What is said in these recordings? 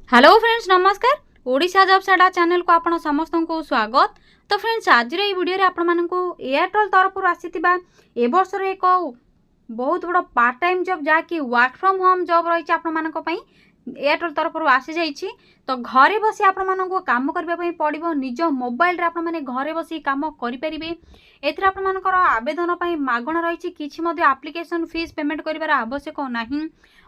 Hello friends नमस्कार। Odisha jobs अड्डा channel को आपण समस्त को स्वागत। तो फ्रेंड्स आज ये वीडियो आप एयरटेल तरफ आसीथिबा ए वर्षर एक बहुत बड़ पार्ट टाइम जॉब जहाँकि वर्क फ्रॉम होम जॉब रही आप एयरटेल तरफ आसी जाइए। तो घरे बसी आपको काम करने पड़ो निज मोबाइल आप घरे बसी कम करेंगे। एथर आपर आवेदन मागणा रही किसी एप्लिकेशन फीस पेमेंट कर आवश्यक ना।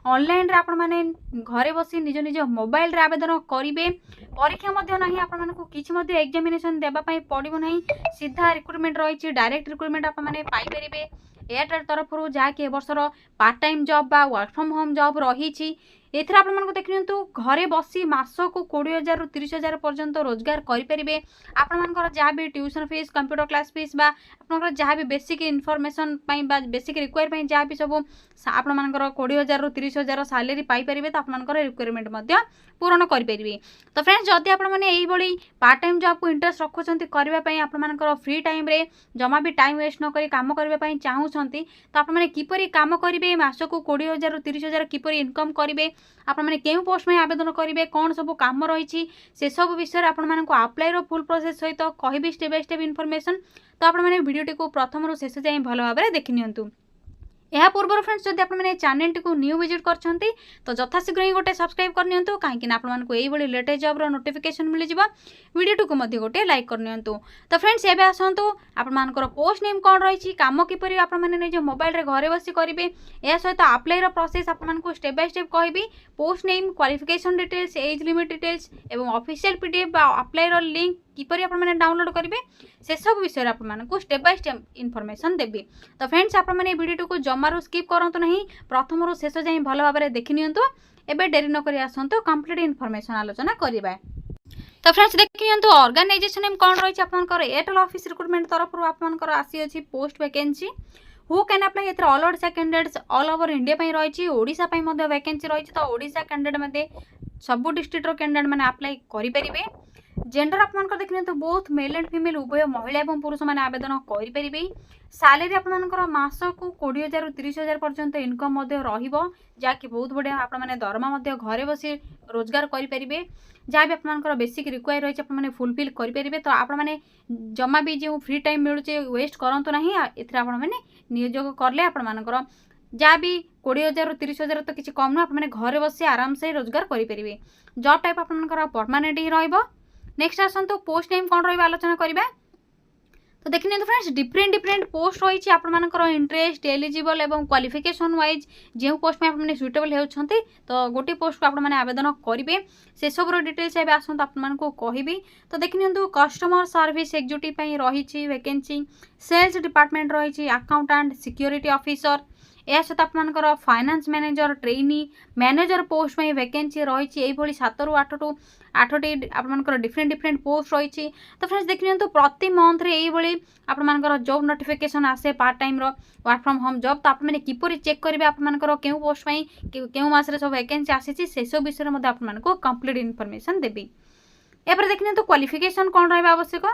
ऑनलाइन आप घरे बसी निज निज मोबाइल रे आवेदन करेंगे। परीक्षा ना आपको किसी एग्जामिनेशन देवाई पड़ो ना। सीधा रिक्रुटमेंट रही डायरेक्ट रिक्रुटमेंट आपरे एयरटेल तरफ जहाँकि वर्षर पार्ट टाइम जॉब बा वर्क फ्रॉम होम जॉब रही। एथर आप देखिए घरे बसी मासक 20,000 रु 30,000 पर्यंत रोजगार करेंगे। आपर जहाँ भी tuition fees computer class fees बा आप जहाँ भी बेसिक इनफॉरमेशन बेसिक रिक्वायर जहाँ भी सब आपर 20,000 रु 30,000 सैलरी पाइपर तो आप रिक्वायरमेंट पूरण करेंगे। तो फ्रेंड्स जदि आपड़ी पार्ट टाइम जॉब को इंटरेस्ट रखुच्च करने आपर फ्री टाइम रे जमा भी टाइम वेस्ट नक कम करने चाहूँगी तो आपने किपरि कम करेंगे मासक 20,000 रु 30,000 किपरि इनकम करेंगे आपने केउ पोस्ट में आवेदन करेंगे कौन सब कम रही से सब विषय आपको अप्लाई रो फुल प्रोसेस सहित कहि स्टेप बाय स्टेप इनफॉरमेशन। तो आपने वीडियोटी को प्रथम शेष जाए भल भाव में देखि नियंतु। यह पूर्व फ्रेंड्स जब आपने चैनल टी न्यू विजिट करछंती तो यथाशीघ्र ही गोटे सब्सक्राइब करनियंतु कहीं आपको यही लेटेस्ट जॉब नोटिफिकेशन मिल जाए। वीडियो को गोटे लाइक करनियंतु। तो फ्रेंड्स एबे आसंतु आपनकर पोस्ट नेम कौन रही काम किपरि आपने निज मोबाइल रे घरे बसी करेंगे या सहित अप्लाई रो प्रोसेस आपको स्टेप बाय स्टेप कहबी। Post name qualification details age limit details एवं ऑफिशियल पीडीएफ अप्लाई रो लिंक किपरि आपने डाउनलोड करेंगे से सब विषय आपको स्टेप बाय स्टेप इनफॉरमेशन देवी। तो फ्रेंड्स आपने वीडियो को जमारू स्किप करंतु नहीं प्रथम शेष जाए भल भाव में देखि नियंतु। एबे डेरी न करि आसंतु कंप्लीट इनफॉरमेशन आलोचना करिबा। तो फ्रेंड्स देखि नियंतु ऑर्गेनाइजेशन नेम कौन रही आपनकर एयरटेल ऑफिस रिक्रुटमेंट तरफ आपनकर आसी अछि post vacancy who can apply either all Odisha candidates all over India पई रही ओडिशा पई मध्ये वैकेंसी रही। तो ओडिशा कैंडिडेट मध्ये सब डिस्ट्रिक्ट रो कैंडिडेट माने अप्लाई करि परिबे। जेंडर आपनकर देखिने तो बोथ मेल एंड फीमेल उभय महिला और पुरुष माने आवेदन करेंगे। सैलरी आपनकर मासक 20,000 रु 30,000 पर्यंत इनकम रहिबो जहाँकि बहुत बढ़िया आपने दरमा घरे बसी रोजगार करेंगे। जहाँ भी आपनकर बेसिक रिक्वायर रही आपने फुलफिल करेंगे। तो आपने जमा भी जो फ्री टाइम मिलूचे वेस्ट करंतु नहीं एथरे आपने नियोग करले आपनकर जहाँ भी 20,000 रु 30,000 तो किसी कम नुह आपने घरे बसी आराम से रोजगार करेंगे। जॉब टाइप आपनकर परमानेंट ही रहिबो। नेक्स्ट आसंतु पोस्ट नेम कौन रही आलोचना करवा। तो देखिए तो फ्रेंड्स डिफरेंट पोस्ट रही आपनकर इंटरेस्ट एलिजिबल एवं क्वालिफिकेशन वाइज जो पोस्ट में आपने सुइटेबल होती तो गोटे पोस्ट को आपने आवेदन करेंगे से सब डिटेल्स एवं आसतु आपको कहबी। तो देखिए कस्टमर सर्विस एग्जीक्यूटिव रही वैकेंसी सेल्स डिपार्टमेंट रही अकाउंटेंट सिक्योरिटी ऑफिसर या सहित आपनकर finance manager trainee manager post में वैकेंसी रही 7 रु 8टी आपनकर डिफरेंट पोस्ट रही। तो फ्रेंड्स देखिए तो प्रति मंथ रे यही आपनकर जॉब नोटिफिकेशन आसे पार्ट टाइम रो वर्क फ्रॉम होम जॉब। तो आपने किपरि चेक करेंगे आपनकर केउ पोस्ट में केउ मास रे सब वैकेंसी आसी से सब विषय में आपको कंप्लीट इनफॉरमेशन देबी। एपर देखिए तो क्वालिफिकेशन कौन रहा आवश्यक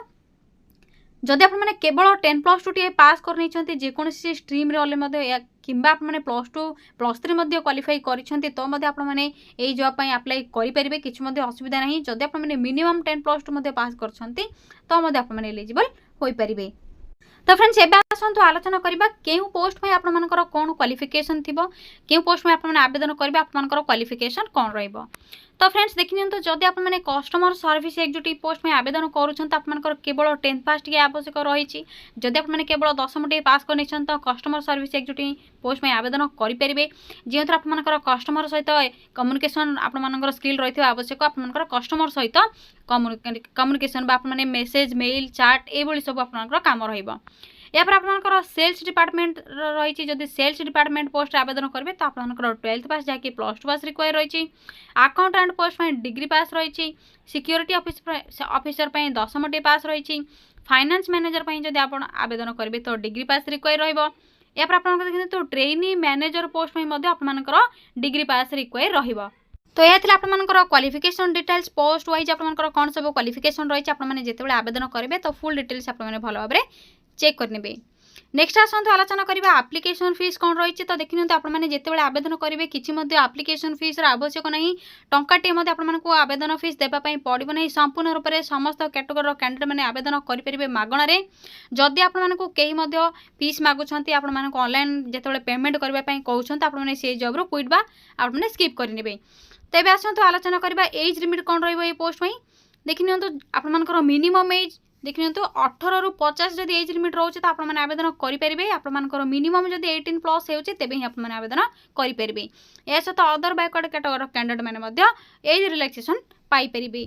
जदि आपने केवल 10+2 टी पास कर जेकोसी स्ट्रीम रे किंबा आपने +2 +3 क्वालिफाई करिसेंती तो आपने यही जॉब अप्लाई करेंगे किसी असुविधा नहीं। जदि आपने मिनिमम 10+2 पास करछंती तो आपने एलिजिबल हो पारिबे। तो फ्रेंड्स एबे आसंतु आलोचना करबा केउ पोस्ट में आपनकर कोन क्वालिफिकेशन थिबो केउ पोस्ट में आपने आवेदन करबे आपनकर क्वालिफिकेशन कोन रहइबो। तो फ्रेंड्स देखि नियंतु जदि आपने कस्टमर सर्विस एग्जीक्यूटिव पोस्ट में आवेदन करूछन तो आपनकर केवल 10 पास टी आवश्यक रही। जदि आपने केवल 10 टी पास करनिछन तो कस्टमर सर्विस एग्जीक्यूटिव पोस्ट में आवेदन करेंगे जेहेतु आपनकर कस्टमर सहित कम्युनिकेशन आपनकर स्किल रही आवश्यक आपनकर कस्टमर सहित कम्युनिकेशन आपने मेसेज मेल चैट ये सब आपनकर काम रहिबो। या पर आपनकर सेल्स डिपार्टमेंट रही जदि सेल्स डिपार्टमेंट पोस्ट आवेदन करेंगे तो आपनकर 12th पास जहाँकि +2 पास रिक्वायर रही। अकाउंटेंट पोस्ट में डिग्री पास रही सिक्योरिटी ऑफिसर 10 टी पास रही फाइनेंस मैनेजर जदि आप आवेदन करेंगे तो डिग्री पास रिक्वायर रहिबो। या पर आपन देखिए तो ट्रेनी मैनेजर पोस्ट में आपनकर डिग्री पास रिक्वायर रहिबो। तो यह आपनकर क्वालिफिकेशन डिटेल्स पोस्ट वाइज आपनकर कौन सब क्वालिफिकेशन रही आपने जिते आवेदन करेंगे तो फुल डिटेल्स आपने भल भाव में चेक करने। नेक्स्ट आसतु आलोचना करबा एप्लिकेशन फीस कौन रही तो देखि नियंतु आपण माने जेतेबेले आवेदन करेंगे किछि मध्ये एप्लिकेशन फीस रा आवश्यक नहीं टंकाटे मध्ये आपण मानकु आवेदन फीस देबा पई पड़िबो नहीं संपूर्ण रूप से समस्त कैटेगरी कैंडिडेट माने आवेदन करि परिबे मागणा रे जदि आपण मानकु केही मध्ये फीस मागुछंती आपण मानकु ऑनलाइन जेतेबेले पेमेंट करबा पई कहउछंती आपण माने से जॉब रो क्विट बा आपण माने स्किप करि नेबे। तेबे आसतु आलोचना करबा एज लिमिट कौन रहिबो ए पोस्ट पई देखि नियंतु आपण मानकर मिनिमम एज देखि नियंतु 18 रु 50 जदि एज लिमिट रहउछ त आपण माने आवेदन करि परिबे आपण मानकर मिनिमम जदि 18 प्लस हेउछ तेबे ही आपण माने आवेदन करि परिबे। एसा तो अदर बैकवर्ड कैटेगरी कैंडिडेट माने मध्य एज रिलैक्सेशन पाई परिबे।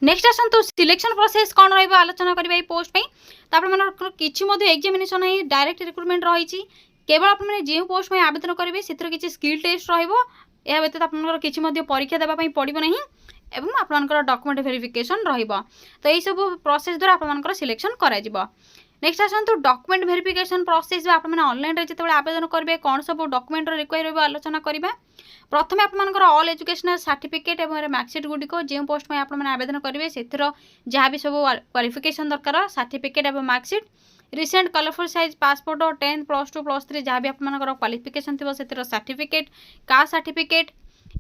नेक्स्ट आसतु सिलेक्शन प्रोसेस कौन रहिबो आलोचना करबा ए पोस्ट पई त आपण मानकर किछि मध्ये एग्जामिनेशन है डायरेक्ट रिक्रुटमेंट रहिछि केवल आपण माने जे पोस्ट पई आवेदन करिवे सेतिर किछि स्किल टेस्ट रहिबो या व्यतीत आपनकर किछि मध्ये परीक्षा देबा पई पड़िबो नहीं एवं आपनकर डॉक्यूमेंट वेरिफिकेशन रहिबो तो एई सब प्रोसेस द्वारा आपनकर सिलेक्शन करा जिवो। नेक्स्ट आसतु डॉक्यूमेंट वेरिफिकेशन प्रोसेस आपण माने ऑनलाइन रे जेतेबेले आवेदन करबे कोन सब डॉक्यूमेंट रो रिक्वायर होबो आलोचना करबा। प्रथमे आपनकर ऑल एजुकेशनल सर्टिफिकेट एवं मार्कशीट गुडी को जे पोस्ट में आपण माने आवेदन करबे सेतिर जहाँ भी सब क्वालिफिकेशन दरकार सर्टिफिकेट एवं marksheet recent colourful size passport 10 +2 +3 जहाँ भी आपनकर क्वालिफिकेशन थिबो सेतिर सर्टिफिकेट कास्ट सर्टिफिकेट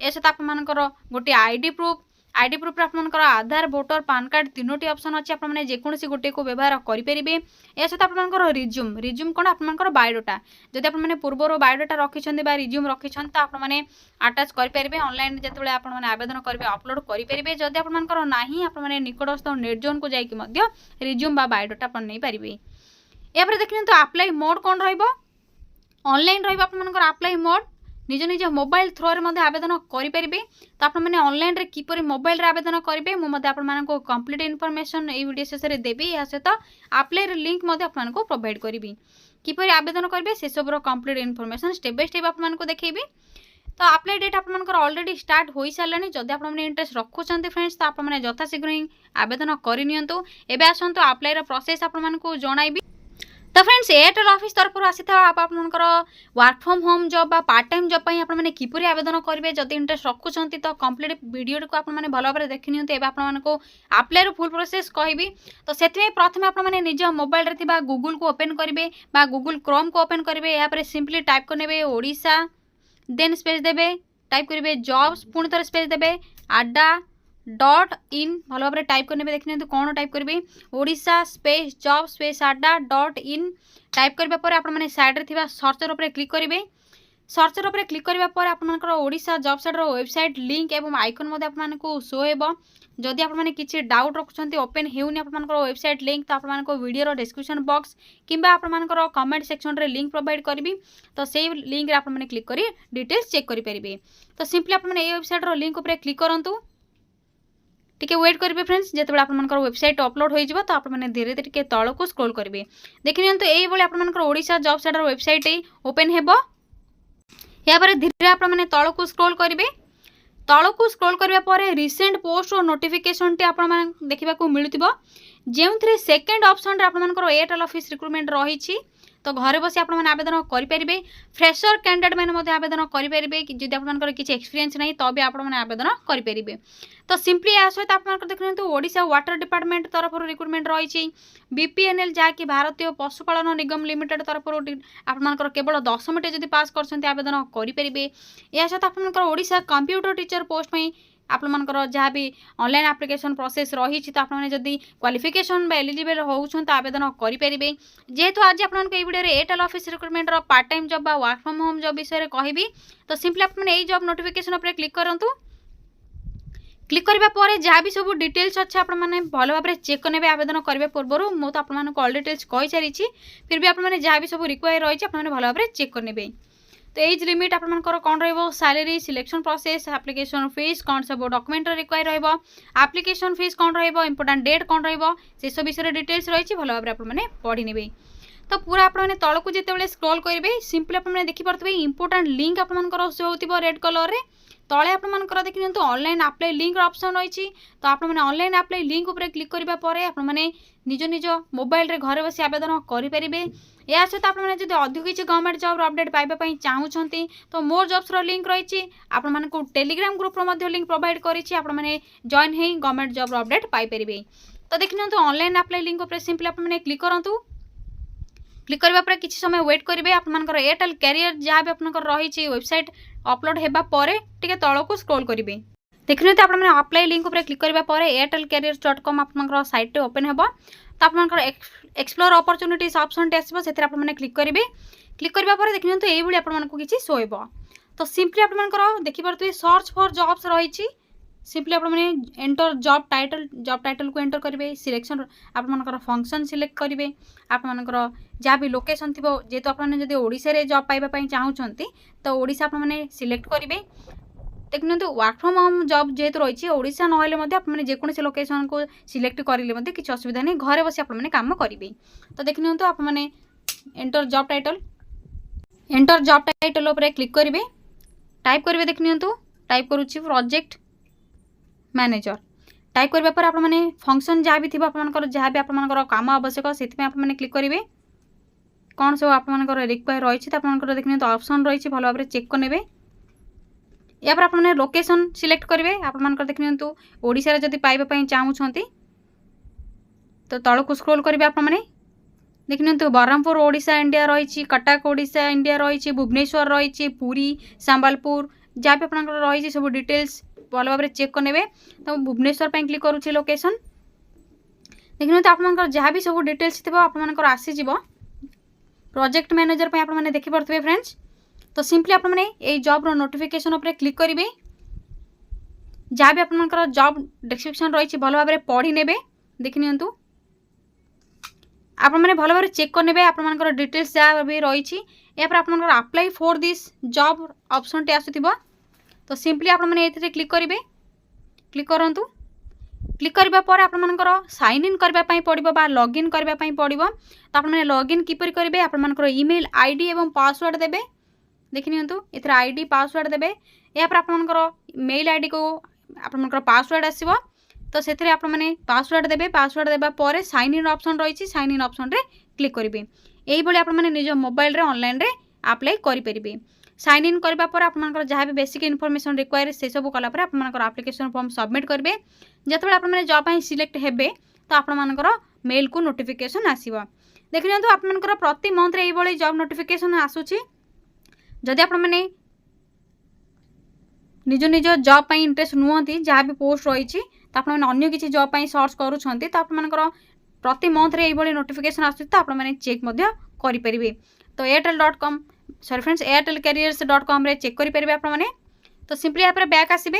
एस आपनकर गोटे आईडी प्रूफ आपनकर आधार वोटर पान कार्ड तीनोटी ऑप्शन अछि आपण माने जेकोसी गोटे को व्यवहार करि परिबे। एस आपनकर रिज्यूम कोन आपनकर बायोडाटा जदि आपण माने पूर्वरो बायोडाटा रखिछन्ते बा रिज्यूम रखिछन्ते त आपण माने अटैच करि परिबे ऑनलाइन जेतेबेले आपण माने आवेदन करबे अपलोड करि परिबे। जदि आपनकर नाही आपण माने निकटस्थ नेट जोन को जाई कि मध्य रिज्यूम बा बायोडाटा आपण नै परिबे। एपर देखिन तो अप्लाई मोड कौन रहिबो ऑनलाइन रहिबो आपनकर अप्लाई मोड निज निज मोबाइल थ्रो रे मध्ये आवेदन करि परिबे। तो आपण माने ऑनलाइन रे किपरि मोबाइल रे आवेदन करिवे मु मध्ये आपण मानको कंप्लीट इन्फॉर्मेशन ए वीडियो शेष रे देबी या सहित अप्लाई रे लिंक मध्ये आपण मानको प्रोवाइड करिवि किपरि आवेदन करिवे से सब रो complete information step by step आपण मानको देखैबी। तो अप्लाई डेट आपण मानकर ऑलरेडी स्टार्ट होई सारलानी जदि आपण माने इंटरेस्ट रखुचंती फ्रेंड्स तो आपण माने यथा शीघ्र ही आवेदन करि नियंतु। एबे आसंतु अप्लाई रो प्रोसेस आपण मानको जणाइबी। तो फ्रेंड्स एयरटेल ऑफिस तरफ आसीथा आपनकर वर्क फ्रॉम होम जॉब बा पार्ट टाइम जॉब पई आपण माने किपरि आवेदन करिवे जदि इंटरेस्ट रखुचंती तो कंप्लीट वीडियो को आपण माने भलो भाबरे देखि नियंतु। एबे आपण मानको अप्लाई रो फुल प्रोसेस कहबी। तो सेति प्रथमे आपण माने निज मोबाइल रे थिबा गूगल को ओपन करिवे बा गूगल क्रोम को ओपन करिवे या पर सिंपली टाइप करनेबे ओडिसा देन स्पेस देबे टाइप करिवे जॉब्स पुणी थरे स्पेस देबे adda.in भलो भाबरे टाइप करने देखने कौन टाइप करेंगे Odisha space job space adda.in type करबा पर आपण माने साइड रे थिबा सर्चर ऊपर क्लिक करेंगे। सर्चर ऊपर क्लिक करबा पर आपनकर ओडिशा जॉब साइट रो वेबसाइट लिंक एवं आइकन मध्ये आपण मानको शो हेबो। जदि आपण माने किछि डाउट रखुछंती ओपन हेउनी आपण मानकर वेबसाइट लिंक तो आपण मानको वीडियो रो डिस्क्रिप्शन बॉक्स किबा आपण मानकर कमेंट सेक्शन रे लिंक प्रोवाइड करबी। तो सेही लिंक रे आपण माने क्लिक करी डिटेल्स चेक करि परिबे। तो सिंपली आपण माने ए वेबसाइट रो लिंक ऊपर क्लिक करंतु टिके वेट करेंगे फ्रेंड्स जेतेबेले आपनकर वेबसाइट अपलोड हो जिवो तो आपण धीरे धीरे तल को स्क्रॉल करेंगे। देखि नियंतु एई बोले आपनकर ओडिशा जॉब साइट रो वेबसाइट ओपन हेबो। या पर धीरे आपण तल को स्क्रॉल करेंगे। तल को स्क्रॉल करबा परे रिसेंट पोस्ट और नोटिफिकेशन टी आपण देखिबा को मिलुतिबो जेउथरे सेकंड ऑप्शन रे आपनकर एयरटेल ऑफिस रिक्रुटमेंट रहिछि। तो घरे बसी आपण माने आवेदन करि परिबे। फ्रेशर कैंडिडेट माने मध्ये आवेदन करि परिबे कि जदि आपनकर किछि एक्सपीरियंस नाही तो भी आपण माने आवेदन करि परिबे। तो सिंपली आ सहित आपनकर देखनतु ओडिशा वाटर डिपार्टमेंट तरफ रिक्रुटमेंट रहिछि। बीपीएनएल जा कि भारतीय पशुपालन निगम लिमिटेड तरफ आपनकर केवल 10 मिनिट जदि पास करछन्ते आवेदन करि परिबे। या सहित आपनकर ओडिशा कंप्यूटर टीचर पोस्ट पई आपण मानकर जहाँ भी ऑनलाइन एप्लिकेशन प्रोसेस रही तो आपने जदि क्वालिफिकेशन एलिजिबल होउछन तो आवेदन करि परिबे। जेहेतु आज आपन को वीडियो रे एयरटेल ऑफिस रिक्रुटमेंट रो पार्ट टाइम जॉब बा वर्क फ्रॉम होम जॉब विषय रे कहबी। तो सिंपली आपन एई जॉब नोटिफिकेशन ऊपर क्लिक करंतु। क्लिक करबा परे जहाँ भी सब डिटेल्स अच्छे आपण माने भलो भाबरे चेक करनेबे आवेदन करबे पूर्वरु मो तो आपण माने ऑल डिटेल्स कहि सारिछि फिर भी आपण माने जहाँ भी सब रिक्वायर रही आपण माने भलो भाबरे चेक करनेबे। तो एज लिमिट आपनकर कौन रहिबो salary selection process application fees कौन सब डॉक्यूमेंट रिक्वायर रहिबो एप्लिकेशन फीस कौन रहिबो इंपोर्टेंट डेट कौन रहिबो से सब विषय डिटेल्स रही भलो भाबरे आपण माने पढ़ी नेबे। तो पूरा आपण माने तळकु जेतेबेले स्क्रॉल करिवे सिंपली आपण माने देखि परतबे इंपोर्टेंट लिंक आपनकर शो होतिबो रेड कलर रे तले आपनकर देखि नियंतु ऑनलाइन अप्लाई लिंक ऑप्शन रही। तो आपण माने ऑनलाइन अप्लाई लिंक ऊपर क्लिक करबा परे आपण माने निज निज मोबाइल रे घरे बसी आवेदन करि परिबे। या सहित आपण माने जदि अधिक किछि गवर्नमेंट जॉब अपडेट पाइबा पई चाहूछंती तो मोर जॉब्स रो लिंक रही आपण माने को टेलीग्राम ग्रुप रो मध्ये लिंक प्रोवाइड करिछि आपण माने जॉइन हेई गवर्नमेंट जॉब रो अपडेट पाइ परिबे। तो देखि नियंतु ऑनलाइन अप्लाई लिंक ऊपर सिंपली आपण माने क्लिक करंतु। क्लिक करबा पर किछि समय वेट करिवे आपनकर एयरटेल कैरियर जहाँ भी आपनकर रही वेबसाइट अपलोड हेबा परे टिके तळको स्क्रॉल करिवे देखिने तो आपण माने अप्लाई लिंक ऊपर क्लिक करबा परे airtelcareers.com आपनकर साइट ओपन हेबो तो आपनकर एक्सप्लोर अपॉर्चुनिटीज ऑप्शन टे आसीबो सेतिर आपण माने क्लिक करिवे क्लिक करबा परे देखिने तो एई भली आपण मानकु किछि शो हेबो तो सिंपली आपण मानकर देखि परतुवे सर्च फॉर जॉब्स रहिछि सिंपली आपण माने एंटर जॉब टाइटल को एंटर करिवे सिलेक्शन आपण मानकर फंक्शन सिलेक्ट करिवे आपण मानकर जहाँ भी लोकेशन थिबो जेतो आपण माने जदी ओडिसा रे जॉब पाइबा पई चाहउछंती तो ओडिसा आपण माने सिलेक्ट करिवे देखिए तो वर्क फ्रॉम होम जॉब जेहेतु रही ओडिशा नहले मध्य आप जेकोसी लोकेशन को सिलेक्ट करेंगे मध्य किसी असुविधा नहीं घरे बसी आप काम करेंगे तो देखिए तो आप एंटर जॉब टाइटल उपर क्लिक करेंगे टाइप करेंगे देखिए तो टाइप करुच्ची प्रोजेक्ट मैनेजर टाइप करबा पर आप फंक्शन जहाँ भी थी जहाँ भी आप काम आवश्यक से क्लिक करेंगे कौन सब आप रिक्वायर रही है देखिए तो ऑप्शन रही भल भाव चेक करेंगे या पर आप लोकेशन सिलेक्ट करेंगे आप देखिए तो ओडिशा जदि पाइबा चाहूँगी तो तलक स्क्रोल करेंगे आप देखिए तो ब्रह्मपुर ओडिशा इंडिया रही कटक ओडिशा इंडिया रही भुवनेश्वर रही पुरी संबलपुर जहाँ भी आप रही सब डिटेल्स भल भाव चेक करेंगे तो भुवनेश्वर क्लिक करुच्ची लोकेशन देखिए तो आप जहाँ भी सब डिटेल्स थी आपर आसीज प्रोजेक्ट मैनेजर आप देखिपे फ्रेंड्स तो सिंपली आप जॉब नोटिफिकेशन उपर क्लिक करेंगे जहाँ भी आप जॉब डिस्क्रिप्शन रही भल भाव पढ़ी ने देखि आप भल भाव चेक करेंगे आप डिटेल्स जहाँ भी रही या पर आप apply for this job option टे आसुथिबो तो सिंपली आप क्लिक करेंगे क्लिक करूँ क्लिक करबा पर आपनकर साइन इन करबा पड़िबो बा लॉगिन करबा पड़िबो तो आप लॉगिन किपरि करेंगे आपनकर ईमेल आईडी एवं पासवर्ड देबे देखिए इथर आईडी पासवर्ड देबे या पर आपनकर मेल आईडी को आपनकर पासवर्ड आसीबो तो सेथरे आप पासवर्ड देबे पासवर्ड देबा पर साइन इन ऑप्शन रही साइन इन ऑप्शन रे क्लिक करेंगे यही भाई आप निज मोबाइल रे ऑनलाइन रे अप्लाई करेंगे साइन इन करबा पर आपनकर जहाँ भी बेसिक इनफॉरमेशन रिक्वायर से सब कला पर आपनकर एप्लिकेशन फॉर्म सबमिट करेंगे जितेबाला आप जॉब सिलेक्ट हेबे तो आपनकर मेल को नोटिफिकेशन आसीबो देखिए तो आपनकर प्रति मंथ रे एई जॉब नोटिफिकेशन आसुची जदि आप निज निज जॉब इंटरेस्ट नुहति जहाँ भी पोस्ट रही तो आप अन्य किसी जॉब सर्च करुँच तो आप प्रति मंथ रे एई नोटिफिकेशन आसुची तो आप चेक करेंगे तो airtel.com सॉरी फ्रेंड्स airtelcareers.com रे चेक करेंगे आप तो सिंपली यहाँ पर बैक आसबे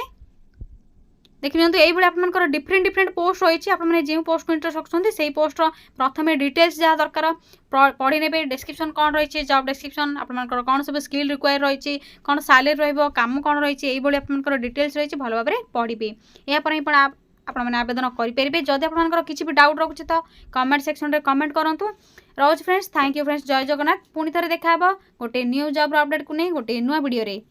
देखिए तो ये आप डिफरेंट पोस्ट रही आप जो पोस्ट को इंटरेस्ट रखुच्च से पोस्ट प्रथम डिटेल्स जहाँ दरकार पढ़ी ने डिस्क्रिप्शन कौन रही है जॉब डिस्क्रिप्शन आप कौन सब स्किल रिक्वायर रही कौन सैलरी रम कौन रही है आप डिटेल्स रही भल भाव पढ़ी यापर आप आवेदन करेंगे जदि आप किसी भी डाउट रखुचे तो कमेंट सेक्शन में कमेंट करूँ रोज फ्रेंड्स थैंक यू फ्रेंड्स जय जगन्नाथ पुणी थे देखा गोटे न्यू जॉब अपडेट को नहीं गोटे नुआ वीडियो रे।